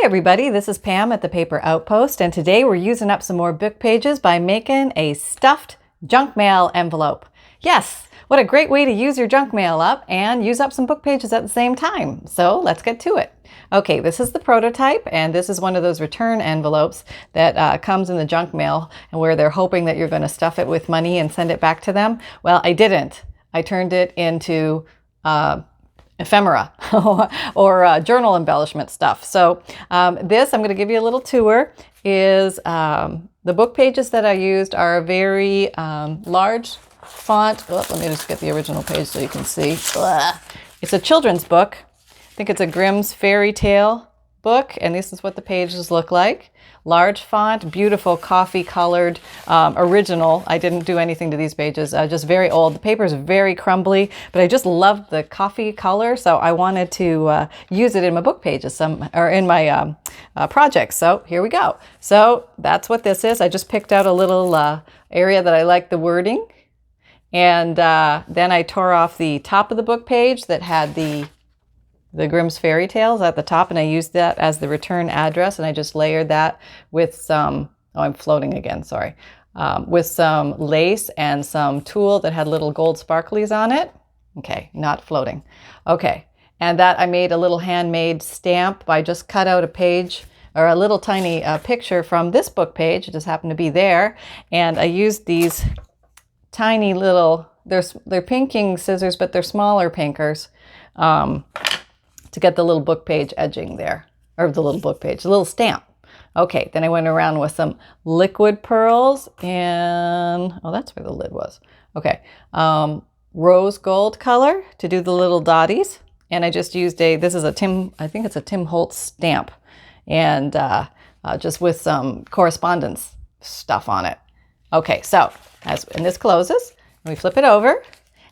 Hi everybody, this is Pam at the Paper Outpost, and today we're using up some more book pages by making a stuffed junk mail envelope. Yes, what a great way to use your junk mail up and use up some book pages at the same time. So let's get to it. Okay, this is the prototype, and this is one of those return envelopes that comes in the junk mail and where they're hoping that you're going to stuff it with money and send it back to them. Well, I didn't. I turned it into ephemera or journal embellishment stuff. So this, I'm going to give you a little tour, is the book pages that I used are a very large font. Oh, let me just get the original page so you can see. Blah. It's a children's book. I think it's a Grimm's fairy tale book, and this is what the pages look like. Large font, beautiful coffee colored, original. I didn't do anything to these pages, just very old. The paper is very crumbly, but I just loved the coffee color, so I wanted to use it in my book pages, or in my projects. So here we go. So that's what this is. I just picked out a little area that I liked the wording, and then I tore off the top of the book page that had the Grimm's fairy tales at the top, and I used that as the return address, and I just layered that with some, oh, I'm floating again, sorry, with some lace and some tulle that had little gold sparklies on it. Okay, not floating. Okay, and that I made a little handmade stamp by just cut out a page or a little tiny picture from this book page. It just happened to be there, and I used these tiny little, they're pinking scissors, but they're smaller pinkers, to get the little book page edging there, or the little book page, the little stamp. Okay, then I went around with some liquid pearls and, oh, that's where the lid was. Okay, rose gold color to do the little dotties. And I just used this is a I think it's a Tim Holtz stamp, and just with some correspondence stuff on it. Okay, so, and this closes, and we flip it over,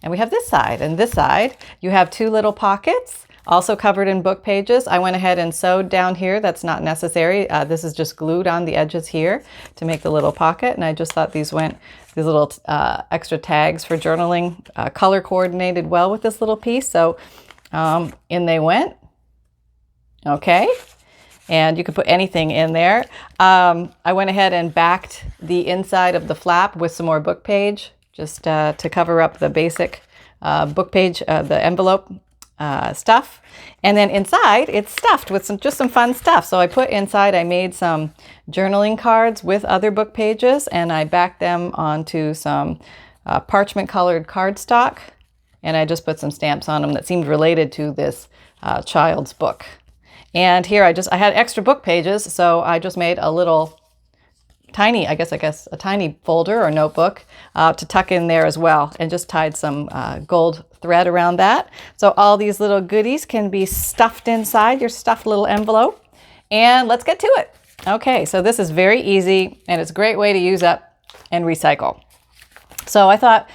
and we have this side. And this side, you have two little pockets, also covered in book pages. I went ahead and sewed down here. That's not necessary. This is just glued on the edges here to make the little pocket. And I just thought these little extra tags for journaling, color coordinated well with this little piece. So in they went. Okay. And you could put anything in there. I went ahead and backed the inside of the flap with some more book page, just to cover up the basic book page, the envelope stuff. And then inside it's stuffed with just some fun stuff. So I put inside, I made some journaling cards with other book pages, and I backed them onto some parchment colored cardstock, and I just put some stamps on them that seemed related to this child's book. And here I had extra book pages, so I just made a little tiny, I guess a tiny folder or notebook to tuck in there as well, and just tied some gold thread around that. So all these little goodies can be stuffed inside your stuffed little envelope. And let's get to it. Okay, so this is very easy, and it's a great way to use up and recycle. So I thought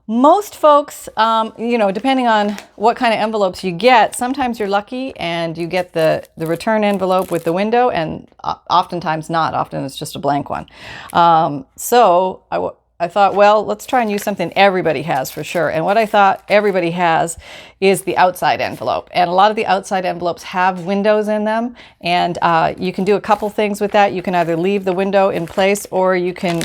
most folks, depending on what kind of envelopes you get, sometimes you're lucky and you get the return envelope with the window, and oftentimes not. Often it's just a blank one. So I thought, well, let's try and use something everybody has for sure. And what I thought everybody has is the outside envelope. And a lot of the outside envelopes have windows in them. And you can do a couple things with that. You can either leave the window in place, or you can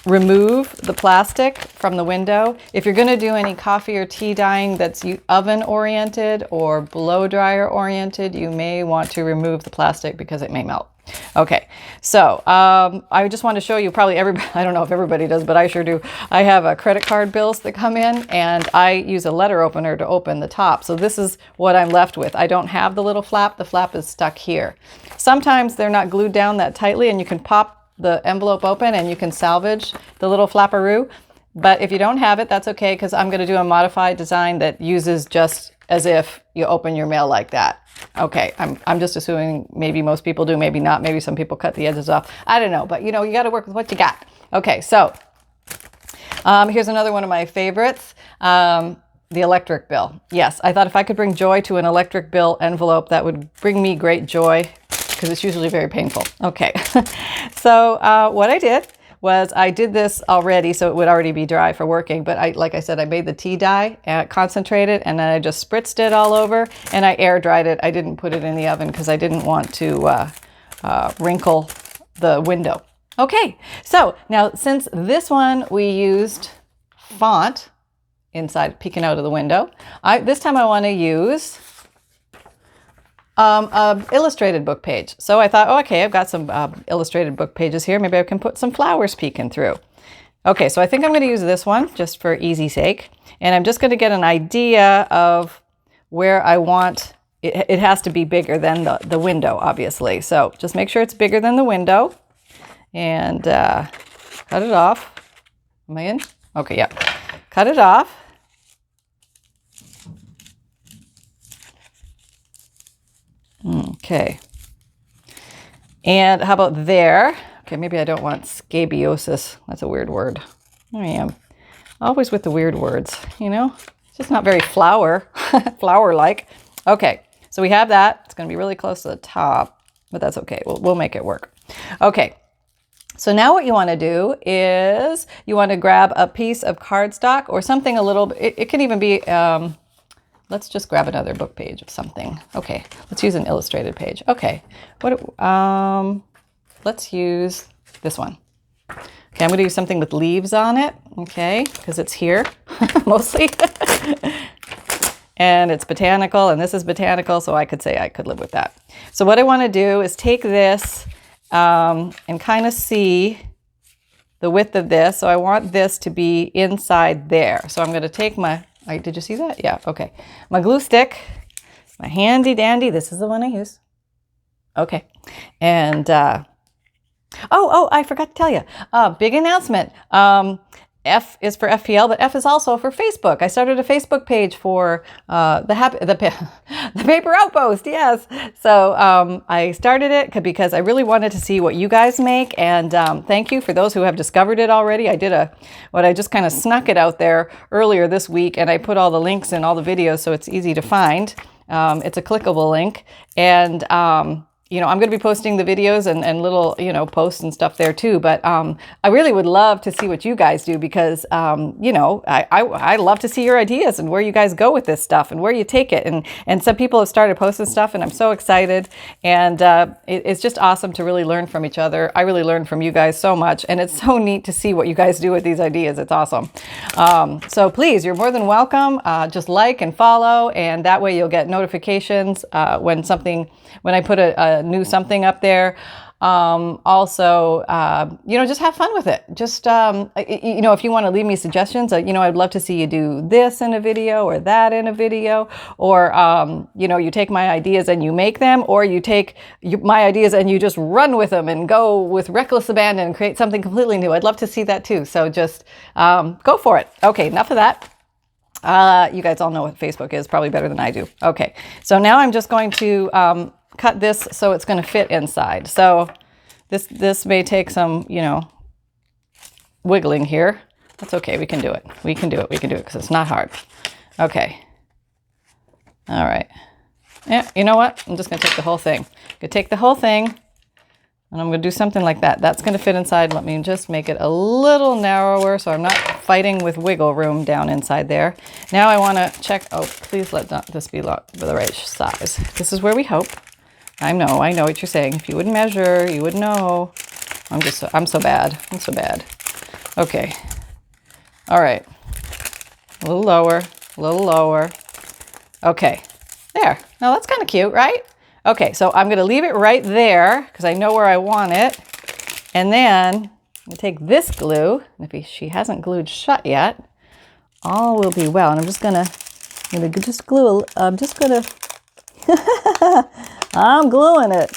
remove the plastic from the window. If you're going to do any coffee or tea dyeing that's oven oriented or blow dryer oriented, you may want to remove the plastic because it may melt. Okay, so I just want to show you, probably everybody, I don't know if everybody does, but I sure do. I have credit card bills that come in, and I use a letter opener to open the top. So this is what I'm left with. I don't have the little flap. The flap is stuck here. Sometimes they're not glued down that tightly, and you can pop the envelope open and you can salvage the little flapperoo. But if you don't have it, that's okay, because I'm going to do a modified design that uses just as if you open your mail like that. Okay, I'm just assuming maybe most people do, maybe not. Maybe some people cut the edges off. I don't know, but you got to work with what you got. Okay, so here's another one of my favorites, the electric bill. Yes, I thought if I could bring joy to an electric bill envelope, that would bring me great joy, because it's usually very painful. Okay, so what I did was I did this already, so it would already be dry for working. But like I said, I made the tea dye, concentrated, and then I just spritzed it all over, and I air dried it. I didn't put it in the oven because I didn't want to wrinkle the window. Okay, so now since this one we used font inside peeking out of the window, this time I want to use a illustrated book page. So I thought, oh, okay, I've got some illustrated book pages here. Maybe I can put some flowers peeking through. Okay, so I think I'm going to use this one just for easy sake. And I'm just going to get an idea of where I want it. It has to be bigger than the window, obviously. So just make sure it's bigger than the window. And cut it off. Am I in? Okay, yeah. Cut it off. Okay. And how about there? Okay, maybe I don't want scabieusis. That's a weird word. I am always with the weird words, you know? It's just not very flower-like. Okay, so we have that. It's going to be really close to the top, but that's okay. We'll make it work. Okay, so now what you want to do is you want to grab a piece of cardstock or something a little, it can even be, let's just grab another book page of something. Okay, let's use an illustrated page. Okay, let's use this one. Okay, I'm going to use something with leaves on it, okay, because it's here mostly. And it's botanical, and this is botanical, so I could say I could live with that. So what I want to do is take this and kind of see the width of this. So I want this to be inside there. So I'm going to take my, did you see that? Yeah, okay. My glue stick, my handy dandy, this is the one I use. Okay, and oh, I forgot to tell you, big announcement. F is for FPL, but F is also for Facebook. I started a Facebook page for the paper Outpost, yes. So I started it because I really wanted to see what you guys make, and thank you for those who have discovered it already. I did I just kind of snuck it out there earlier this week, and I put all the links in all the videos so it's easy to find. It's a clickable link, and you know, I'm going to be posting the videos and little, you know, posts and stuff there too. But I really would love to see what you guys do because, you know, I love to see your ideas and where you guys go with this stuff and where you take it. And some people have started posting stuff, and I'm so excited. And it's just awesome to really learn from each other. I really learn from you guys so much. And it's so neat to see what you guys do with these ideas. It's awesome. So please, you're more than welcome. Just like and follow. And that way you'll get notifications when I put a new something up there. Also, you know, just have fun with it. Just, you know, if you want to leave me suggestions, you know, I'd love to see you do this in a video or that in a video, or, you know, you take my ideas and you make them, or you take my ideas and you just run with them and go with reckless abandon and create something completely new. I'd love to see that too. So just go for it. Okay, enough of that. You guys all know what Facebook is, probably better than I do. Okay, so now I'm just going to cut this so it's going to fit inside. So this may take some, you know, wiggling here. That's okay. We can do it. We can do it because it's not hard. Okay. All right. Yeah, you know what? I'm just going to take the whole thing. I'm going to take the whole thing, and I'm going to do something like that. That's going to fit inside. Let me just make it a little narrower so I'm not fighting with wiggle room down inside there. Now I want to check. Oh, please let this be the right size. This is where we hope. I know what you're saying. If you wouldn't measure, you would know. I'm so bad. I'm so bad. Okay. All right. A little lower. Okay. There. Now that's kind of cute, right? Okay, so I'm going to leave it right there because I know where I want it. And then I'm going to take this glue, and if she hasn't glued shut yet, all will be well. And I'm just going to just glue. I'm gluing it.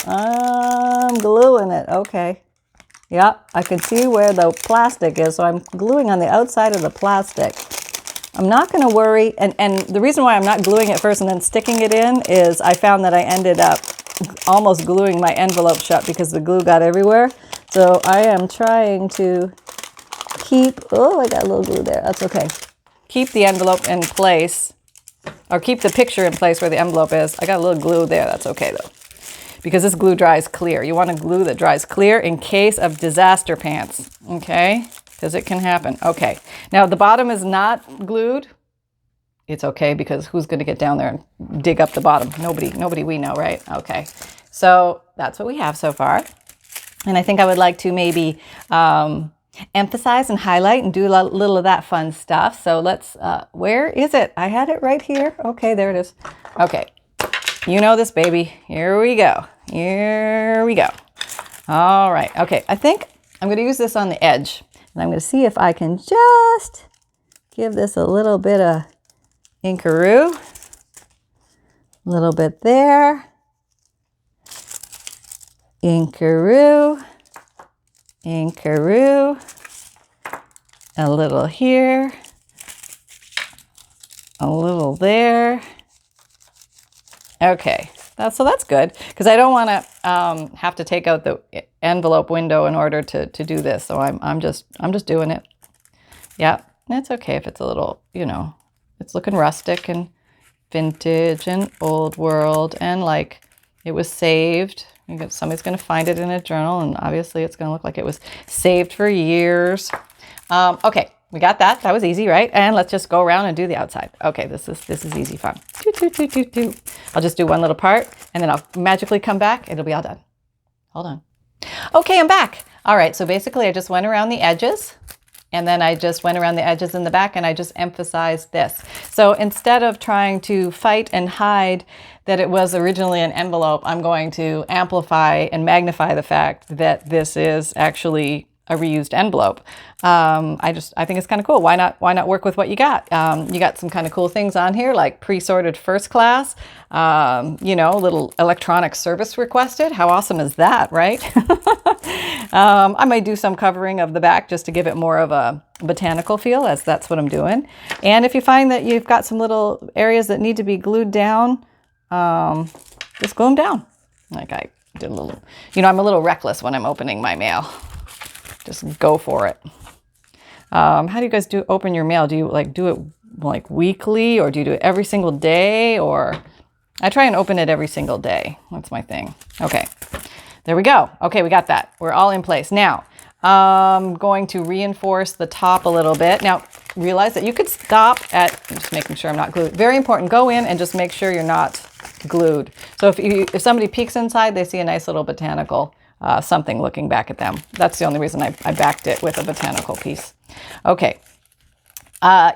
Okay. Yeah, I can see where the plastic is, so I'm gluing on the outside of the plastic. I'm not going to worry, and the reason why I'm not gluing it first and then sticking it in is I found that I ended up almost gluing my envelope shut because the glue got everywhere. So I am trying to keep, oh, I got a little glue there. That's okay. Keep the envelope in place, or keep the picture in place where the envelope is. I got a little glue there. That's okay though. because this glue dries clear. You want a glue that dries clear in case of disaster pants, okay? Because it can happen. Okay, now the bottom is not glued. It's okay, because who's going to get down there and dig up the bottom? Nobody we know, right? Okay, so that's what we have so far. And I think I would like to maybe emphasize and highlight and do a little of that fun stuff. So let's, where is it? I had it right here. Okay, there it is. Okay, you know this, baby. Here we go. Here we go. All right. Okay, I think I'm going to use this on the edge. And I'm going to see if I can just give this a little bit of inkaroo. A little bit there. Inkaroo. Inkaroo. A little here. A little there. Okay, so that's good, because I don't want to have to take out the envelope window in order to do this. So I'm just doing it. Yeah, it's okay if it's a little, you know, it's looking rustic and vintage and old world, and like it was saved. Somebody's going to find it in a journal, and obviously it's going to look like it was saved for years. Okay, we got that. That was easy, right? And let's just go around and do the outside. Okay, this is easy fun. I'll just do one little part, and then I'll magically come back. It'll be all done. Hold on. Okay, I'm back. All right, so basically I just went around the edges, and then I just went around the edges in the back, and I just emphasized this. So instead of trying to fight and hide that it was originally an envelope, I'm going to amplify and magnify the fact that this is actually a reused envelope. I think it's kind of cool. Why not work with what you got? You got some kind of cool things on here, like pre-sorted first class, you know, little electronic service requested. How awesome is that, right? I might do some covering of the back just to give it more of a botanical feel, as that's what I'm doing. And if you find that you've got some little areas that need to be glued down, just glue them down. Like I did a little, you know, I'm a little reckless when I'm opening my mail. Just go for it. How do you guys open your mail? Do you do it like weekly, or do you do it every single day? Or I try and open it every single day. That's my thing. Okay, there we go. Okay, we got that. We're all in place. Now, I'm going to reinforce the top a little bit. Now, realize that you could stop at, I'm just making sure I'm not glued. Very important, go in and just make sure you're not glued. So if somebody peeks inside, they see a nice little botanical something looking back at them. That's the only reason I backed it with a botanical piece. Okay.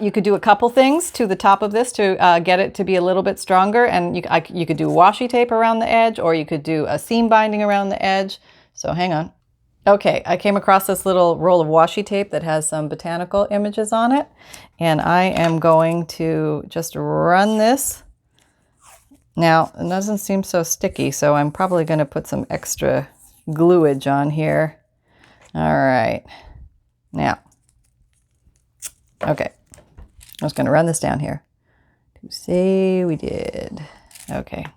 You could do a couple things to the top of this to get it to be a little bit stronger. And you could do washi tape around the edge, or you could do a seam binding around the edge. So hang on. Okay, I came across this little roll of washi tape that has some botanical images on it. And I am going to just run this. Now, it doesn't seem so sticky, so I'm probably going to put some extra gluage on here. All right. Now, okay. I'm just going to run this down here. To say we did. Okay.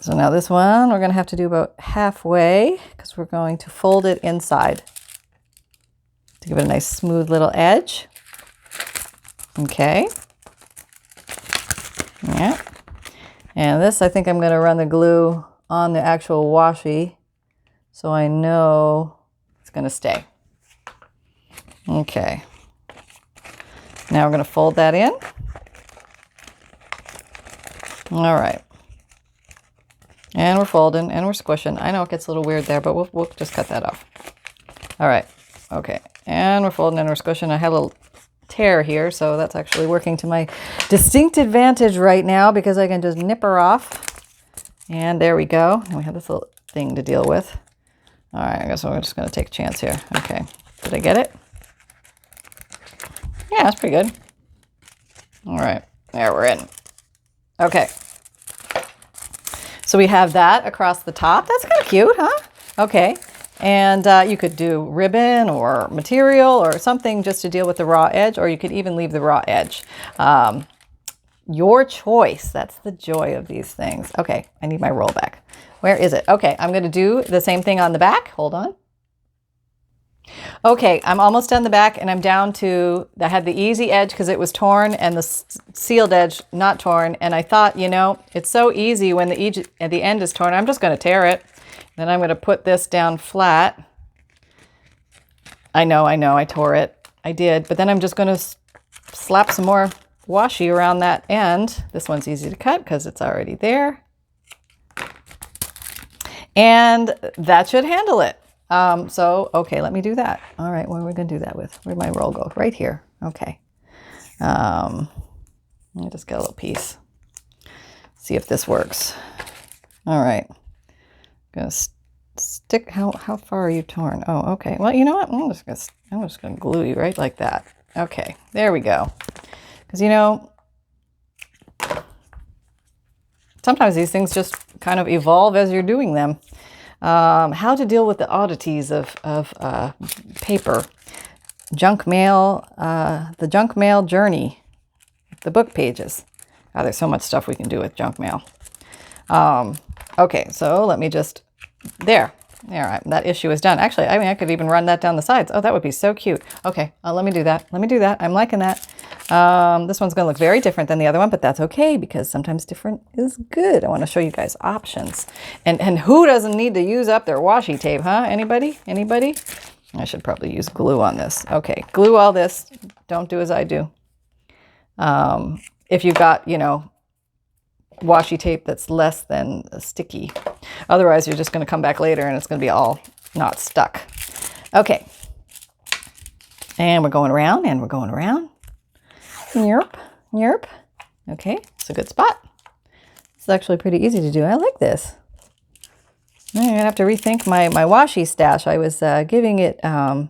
So now this one, we're going to have to do about halfway, because we're going to fold it inside to give it a nice smooth little edge. Okay. Yeah. And this, I think I'm going to run the glue on the actual washi, so I know it's going to stay. Okay. Now we're going to fold that in. All right. And we're folding and we're squishing. I know it gets a little weird there, but we'll just cut that off. All right. Okay. And we're folding and we're squishing. I had a little tear here, so that's actually working to my distinct advantage right now, because I can just nip her off. And there we go. And we have this little thing to deal with. All right. I guess we're just going to take a chance here. Okay. Did I get it? Yeah, that's pretty good. All right. There, we're in. Okay. So we have that across the top. That's kind of cute, huh? Okay. And you could do ribbon or material or something just to deal with the raw edge, or you could even leave the raw edge. Your choice. That's the joy of these things. Okay, I need my roll back. Where is it? Okay, I'm going to do the same thing on the back. Hold on. Okay, I'm almost done the back and I'm down to, I had the easy edge because it was torn and the sealed edge not torn. And I thought, you know, it's so easy when the edge at the end is torn. I'm just going to tear it. Then I'm going to put this down flat. I know, I tore it. I did. But then I'm just going to slap some more washi around that end. This one's easy to cut because it's already there. And that should handle it. So, okay, let me do that. All right, what are we going to do that with? Where'd my roll go? Right here. Okay. Let me just get a little piece. See if this works. All right. I'm going to stick. How far are you torn? Oh, okay. Well, you know what? I'm just going to glue you right like that. Okay, there we go. Because, you know, sometimes these things just kind of evolve as you're doing them. How to deal with the oddities of paper. Junk mail, the junk mail journey, the book pages. Oh, there's so much stuff we can do with junk mail. Okay, so let me just, there, that issue is done. Actually, I mean, I could even run that down the sides. Oh, that would be so cute. Okay, let me do that. I'm liking that. This one's going to look very different than the other one, but that's okay because sometimes different is good. I want to show you guys options. And who doesn't need to use up their washi tape, huh? Anybody? Anybody? I should probably use glue on this. Okay, glue all this. Don't do as I do. If you've got, you know, washi tape that's less than sticky. Otherwise, you're just going to come back later and it's going to be all not stuck. Okay. And we're going around and we're going around. Yerp, yerp. Okay, it's a good spot. It's actually pretty easy to do. I like this. I'm going to have to rethink my washi stash. I was giving it, I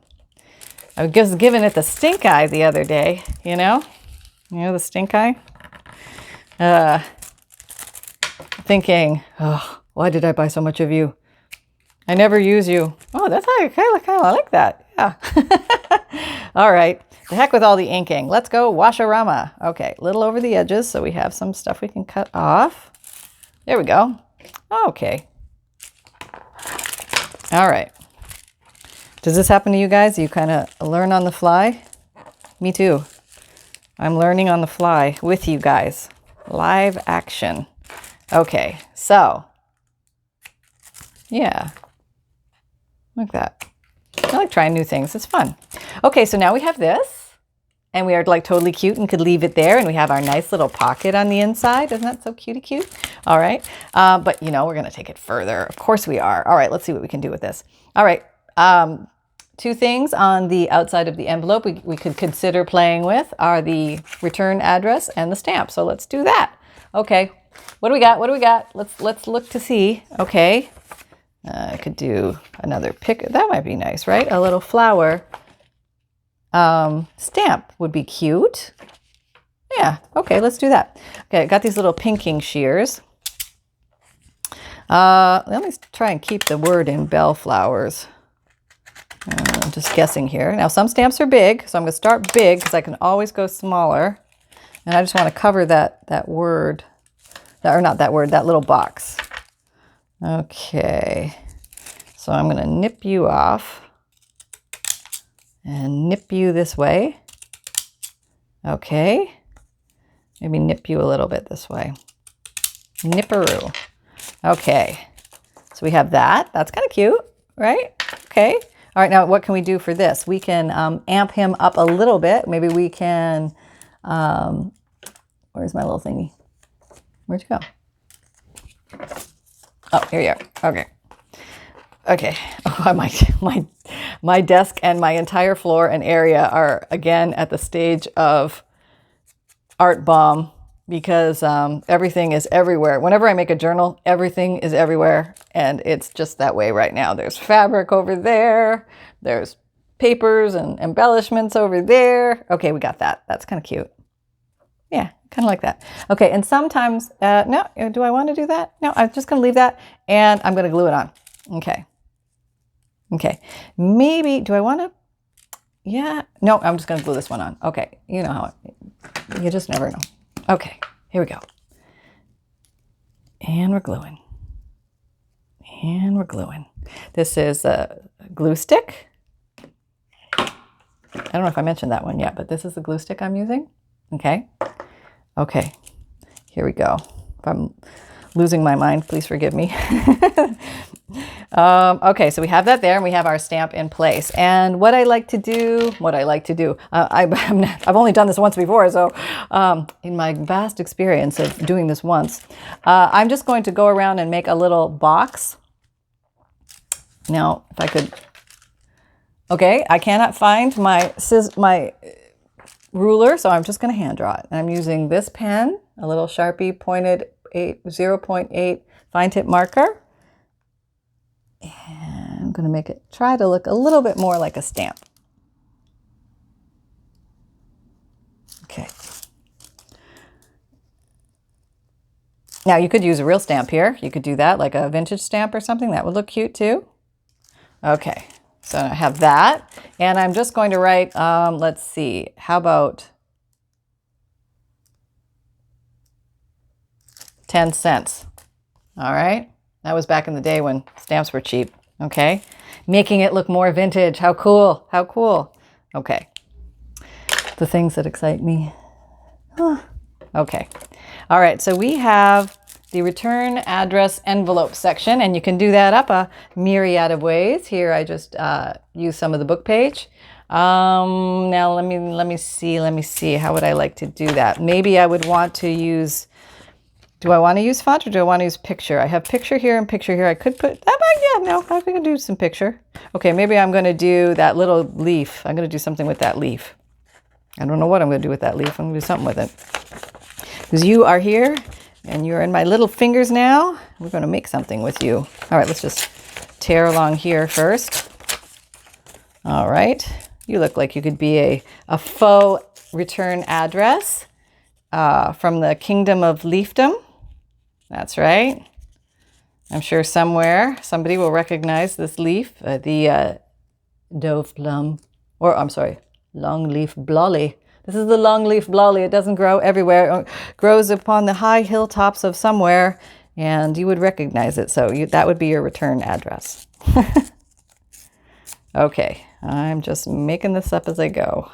was giving it the stink eye the other day, you know? You know, the stink eye? Thinking, oh, why did I buy so much of you? I never use you. Oh, that's how I kind of like that. Yeah. All right. The heck with all the inking. Let's go wash-a-rama. Okay, a little over the edges so we have some stuff we can cut off. There we go. Okay. All right. Does this happen to you guys? You kind of learn on the fly? Me too. I'm learning on the fly with you guys. Live action. Okay, so, yeah, like that. I like trying new things. It's fun. Okay, so now we have this, and we are like totally cute and could leave it there, and we have our nice little pocket on the inside. Isn't that so cutie cute? All right, but you know, we're going to take it further. Of course we are. All right, let's see what we can do with this. All right, two things on the outside of the envelope we could consider playing with are the return address and the stamp. So let's do that. Okay. What do we got? What do we got? Let's look to see. Okay. I could do another pick. That might be nice, right? A little flower stamp would be cute. Yeah. Okay, let's do that. Okay, I got these little pinking shears. Let me try and keep the word in bellflowers. I'm just guessing here. Now, some stamps are big, so I'm going to start big because I can always go smaller. And I just want to cover that word. Or not that word, that little box. Okay, so I'm going to nip you off and nip you this way. Okay, maybe nip you a little bit this way. Nipperoo. Okay, so we have that. That's kind of cute, right? Okay. All right, now what can we do for this? We can amp him up a little bit. Maybe we can, where's my little thingy? Where'd you go? Oh, here you are. Okay. Okay. Oh, my desk and my entire floor and area are again at the stage of art bomb because everything is everywhere. Whenever I make a journal, everything is everywhere. And it's just that way right now. There's fabric over there. There's papers and embellishments over there. Okay, we got that. That's kind of cute. Yeah, kind of like that. Okay, and sometimes, no, do I want to do that? No, I'm just going to leave that, and I'm going to glue it on. Okay. Okay, maybe, do I want to? Yeah, no, I'm just going to glue this one on. Okay, you know how you just never know. Okay, here we go. And we're gluing. And we're gluing. This is a glue stick. I don't know if I mentioned that one yet, but this is the glue stick I'm using. Okay. Okay. Here we go. If I'm losing my mind, please forgive me. Okay, so we have that there, and we have our stamp in place. And what I like to do, I've only done this once before, so in my vast experience of doing this once, I'm just going to go around and make a little box. Now, if I could, okay, I cannot find my ruler, so I'm just going to hand draw it. And I'm using this pen, a little Sharpie pointed 0.8 fine tip marker. And I'm going to make it try to look a little bit more like a stamp. Okay. Now you could use a real stamp here. You could do that, like a vintage stamp or something. That would look cute too. Okay, so I have that. And I'm just going to write, let's see, how about 10 cents? All right. That was back in the day when stamps were cheap, okay? Making it look more vintage. How cool, how cool. Okay, the things that excite me. Okay, all right, so we have the return address envelope section, and you can do that up a myriad of ways. Here I just use some of the book page. Now let me see, how would I like to do that? Maybe I would want to use, do I want to use font or do I want to use picture? I have picture here and picture here. I could put that back. Yeah, no, I can do some picture. Okay, maybe I'm going to do that little leaf. I'm going to do something with that leaf. I don't know what I'm going to do with that leaf. I'm going to do something with it. Because you are here and you're in my little fingers now. We're going to make something with you. All right, let's just tear along here first. All right. You look like you could be a faux return address from the kingdom of leafdom. That's right. I'm sure somewhere somebody will recognize this leaf, the dove plum, or I'm sorry, longleaf blolly. This is the longleaf blolly. It doesn't grow everywhere. It grows upon the high hilltops of somewhere, and you would recognize it. So that would be your return address. Okay, I'm just making this up as I go.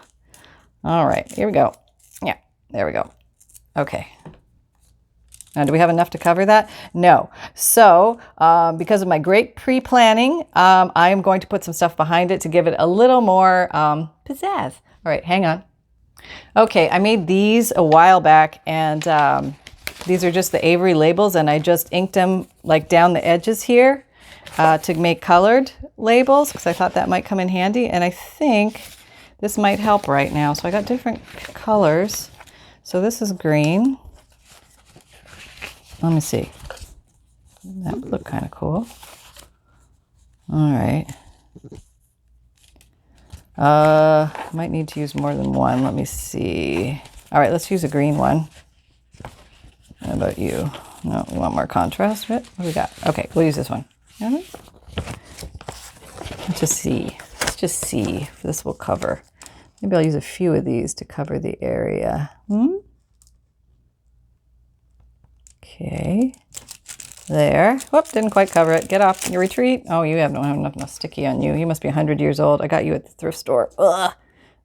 All right, here we go. Yeah, there we go. Okay. Now, do we have enough to cover that? No. So, because of my great pre-planning, I am going to put some stuff behind it to give it a little more pizzazz. All right, hang on. Okay, I made these a while back, and these are just the Avery labels, and I just inked them like down the edges here to make colored labels because I thought that might come in handy, and I think this might help right now. So I got different colors. So this is green. Let me see. That would look kind of cool. All right. Might need to use more than one. Let me see. All right, let's use a green one. How about you? No, we want more contrast. What do we got? Okay, we'll use this one. Let's just see. Let's just see if this will cover. Maybe I'll use a few of these to cover the area. Okay. There. Whoop, didn't quite cover it. Get off your retreat. Oh, you don't have enough sticky on you. You must be 100 years old. I got you at the thrift store. Ugh.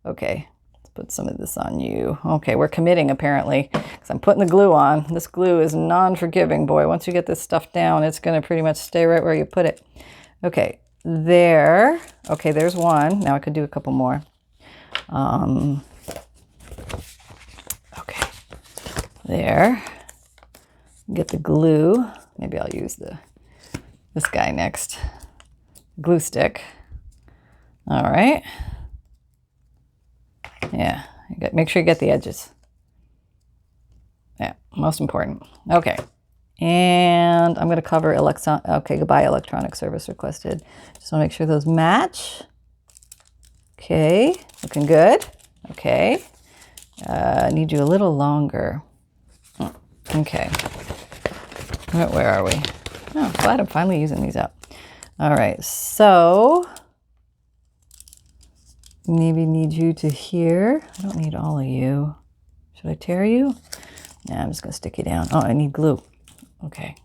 Okay. Let's put some of this on you. Okay, we're committing apparently because I'm putting the glue on. This glue is non-forgiving, boy. Once you get this stuff down, it's going to pretty much stay right where you put it. Okay, there. Okay, there's one. Now I could do a couple more. Okay. There. Get the glue. Maybe I'll use this guy next. Glue stick. All right. Yeah, make sure you get the edges. Yeah, most important. Okay. And I'm going to cover okay, goodbye electronic service requested. Just want to make sure those match. Okay, looking good. Okay. I need you a little longer. Okay. Where are we? Oh, glad I'm finally using these up. All right, so maybe need you to here. I don't need all of you. Should I tear you? Nah, I'm just gonna stick you down. Oh, I need glue. Okay.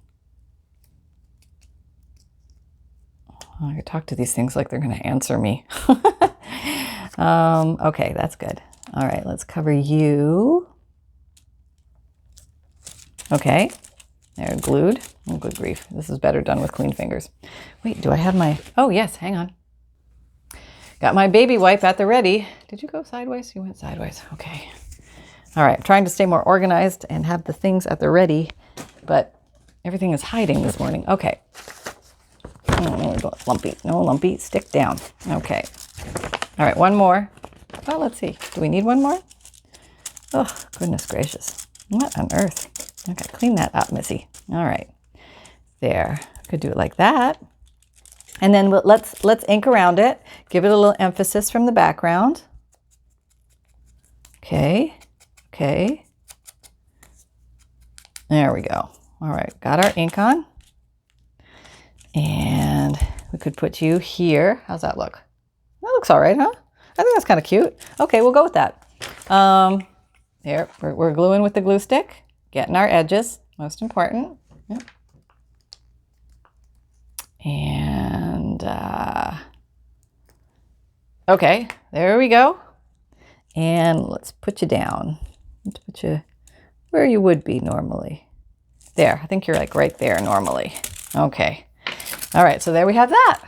I could talk to these things like they're gonna answer me. Okay, that's good. All right, let's cover you. Okay, they're glued. Oh, good grief. This is better done with clean fingers. Wait, do I have my... Oh, yes, hang on. Got my baby wipe at the ready. Did you go sideways? You went sideways. Okay. All right, I'm trying to stay more organized and have the things at the ready, but everything is hiding this morning. Okay. Oh, lumpy. No, lumpy. Stick down. Okay. All right, one more. Oh, let's see. Do we need one more? Oh, goodness gracious. What on earth? Okay, clean that up, Missy. All right. There. Could do it like that. And then let's ink around it. Give it a little emphasis from the background. Okay. Okay. There we go. All right, got our ink on. And we could put you here. How's that look? That looks all right, huh? I think that's kind of cute. Okay, we'll go with that. Here, we're gluing with the glue stick. Getting our edges, most important. Yep. And, okay, there we go. And let's put you down. Let's put you where you would be normally. There, I think you're like right there normally. Okay. All right, so there we have that.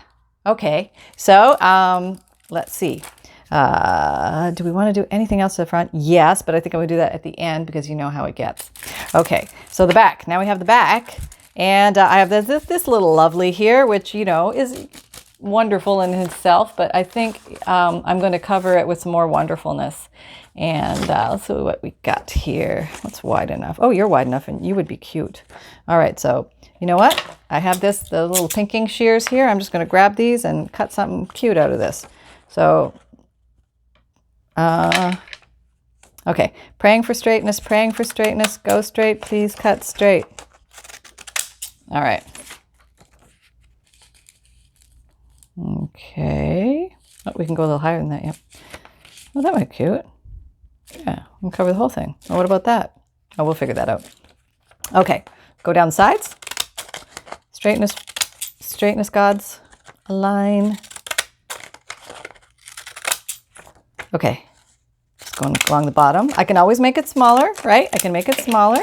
Okay, so let's see. Do we want to do anything else to the front? Yes, but I think I'm going to do that at the end because you know how it gets. Okay, so the back. Now we have the back. And I have this little lovely here, which, you know, is wonderful in itself. But I think I'm going to cover it with some more wonderfulness. And let's see what we got here. What's wide enough? Oh, you're wide enough and you would be cute. All right, so you know what? I have the little pinking shears here. I'm just going to grab these and cut something cute out of this. So... okay, praying for straightness, go straight, please cut straight. All right. Okay. Oh, we can go a little higher than that, yep. Oh, that might be cute. Yeah, we'll cover the whole thing. Oh, what about that? Oh, we'll figure that out. Okay, go down the sides. Straightness gods, align. Okay. Going along the bottom. I can always make it smaller, right? I can make it smaller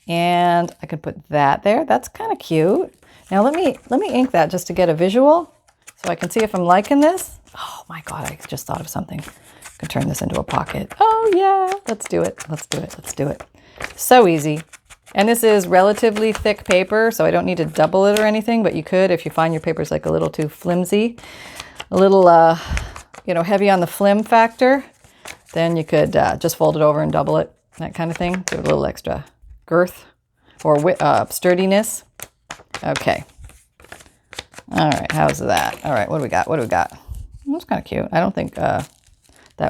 and I can put that there. That's kind of cute. Now let me ink that just to get a visual so I can see if I'm liking this. Oh my God, I just thought of something. I can turn this into a pocket. Oh yeah, let's do it. Let's do it. Let's do it. So easy. And this is relatively thick paper, so I don't need to double it or anything, but you could if you find your paper's like a little too flimsy, a little, you know, heavy on the flim factor. Then you could just fold it over and double it, that kind of thing. Give it a little extra girth or sturdiness. Okay. All right, how's that? All right, what do we got? What do we got? That's kind of cute. I don't think that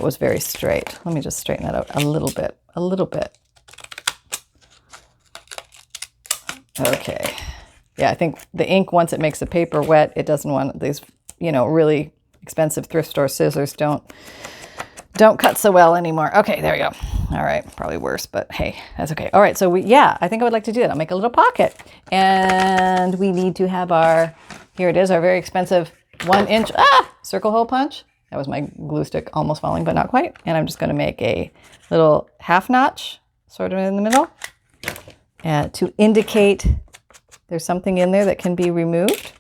was very straight. Let me just straighten that out a little bit. A little bit. Okay. Yeah, I think the ink, once it makes the paper wet, it doesn't want these, you know, really expensive thrift store scissors don't cut so well anymore. Okay, there we go. All right, probably worse, but hey, that's okay. All right, so I think I would like to do that. I'll make a little pocket. And we need to have here it is, our very expensive 1-inch circle hole punch. That was my glue stick almost falling, but not quite. And I'm just gonna make a little half notch, sort of in the middle, to indicate there's something in there that can be removed.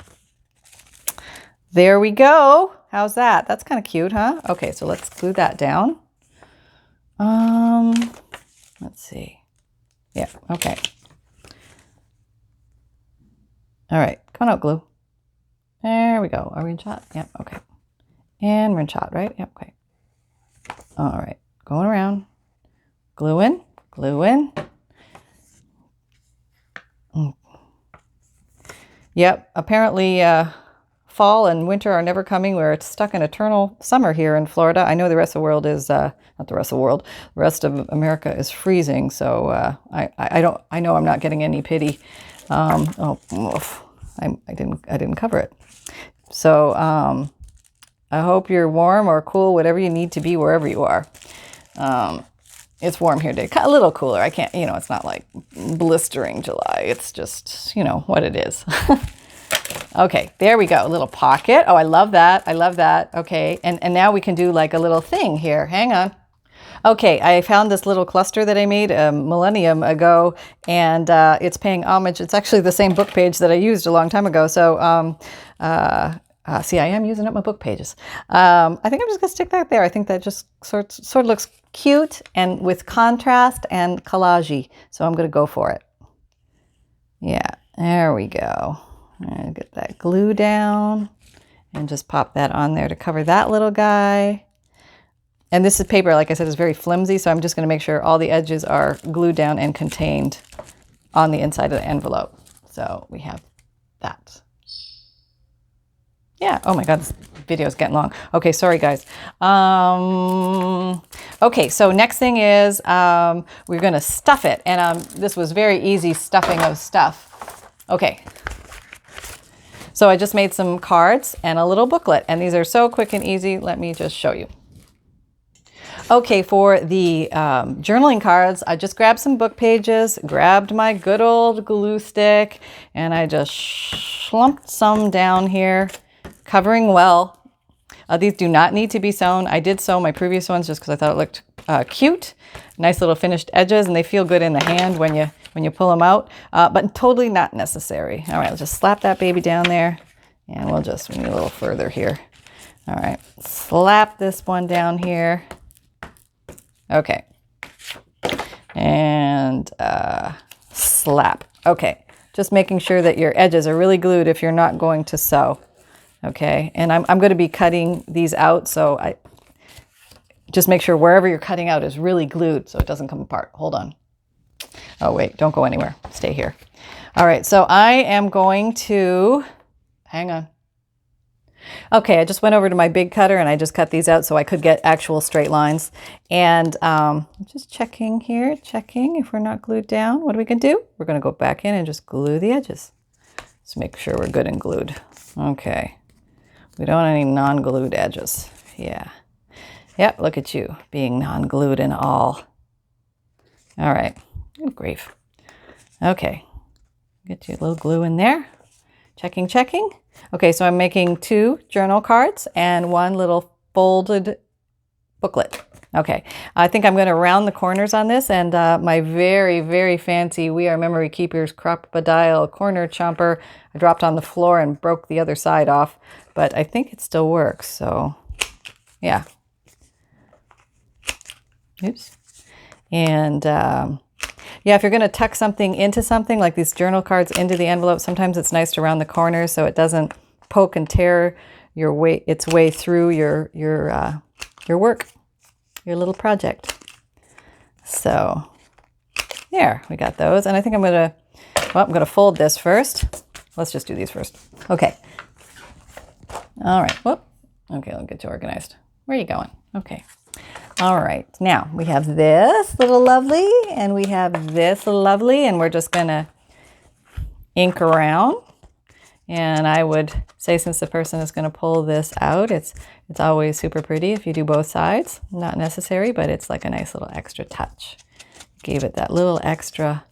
There we go. How's that? That's kind of cute, huh? Okay, so let's glue that down. Let's see. Yeah, okay. All right, come on out, glue. There we go. Are we in shot? Yep, okay. And we're in shot, right? Yep, okay. All right, going around. Gluing. Yep, apparently fall and winter are never coming. We're stuck in eternal summer here in Florida. I know the rest of the world is, not the rest of the world, the rest of America is freezing. So I know I'm not getting any pity. I didn't cover it. So I hope you're warm or cool, whatever you need to be wherever you are. It's warm here today, a little cooler. I can't, you know, it's not like blistering July. It's just, you know, what it is. Okay, there we go. A little pocket. Oh, I love that. I love that. Okay, and now we can do like a little thing here. Hang on. Okay, I found this little cluster that I made a millennium ago, and it's paying homage. It's actually the same book page that I used a long time ago. So, see, I am using up my book pages. I think I'm just going to stick that there. I think that just sort of looks cute and with contrast and collage-y. So I'm going to go for it. Yeah, there we go. And get that glue down and just pop that on there to cover that little guy. And this is paper, like I said, is very flimsy, so I'm just going to make sure all the edges are glued down and contained on the inside of the envelope. So we have that. Yeah, oh my God, this video is getting long. Okay, sorry guys. Okay, so next thing is we're going to stuff it. And this was very easy stuffing of stuff. Okay. So I just made some cards and a little booklet, and these are so quick and easy. Let me just show you. Okay, for the journaling cards, I just grabbed some book pages, grabbed my good old glue stick, and I just slumped some down here, covering well. These do not need to be sewn. I did sew my previous ones just because I thought it looked cute. Nice little finished edges, and they feel good in the hand when you pull them out, but totally not necessary. All right, I'll just slap that baby down there, and we need a little further here. All right, slap this one down here. Okay, and slap. Okay, just making sure that your edges are really glued if you're not going to sew. Okay, and I'm going to be cutting these out, so I just make sure wherever you're cutting out is really glued so it doesn't come apart. Hold on. Oh wait, don't go anywhere. Stay here. All right, so I am going to, hang on. Okay, I just went over to my big cutter and I just cut these out so I could get actual straight lines. And just checking here, checking if we're not glued down. What are we going to do? We're going to go back in and just glue the edges. Let's make sure we're good and glued. Okay. We don't want any non-glued edges. Yeah. Yep, look at you being non-glued and all. All right. Oh, grief. Okay. Get you a little glue in there. Checking, checking. Okay, so I'm making 2 journal cards and 1 little folded booklet. Okay, I think I'm going to round the corners on this, and my very, very fancy We Are Memory Keepers Crocodile corner chomper I dropped on the floor and broke the other side off, but I think it still works, so yeah. Oops. And yeah, if you're going to tuck something into something, like these journal cards into the envelope, sometimes it's nice to round the corners so it doesn't poke and tear its way through your work, your little project. So there, we got those. And I think I'm going to fold this first. Let's just do these first. Okay. All right. Whoop. Okay, I'll get you organized. Where are you going? Okay. All right, now we have this little lovely and we have this little lovely, and we're just gonna ink around. And I would say, since the person is gonna pull this out, it's always super pretty if you do both sides. Not necessary, but it's like a nice little extra touch. Gave it that little extra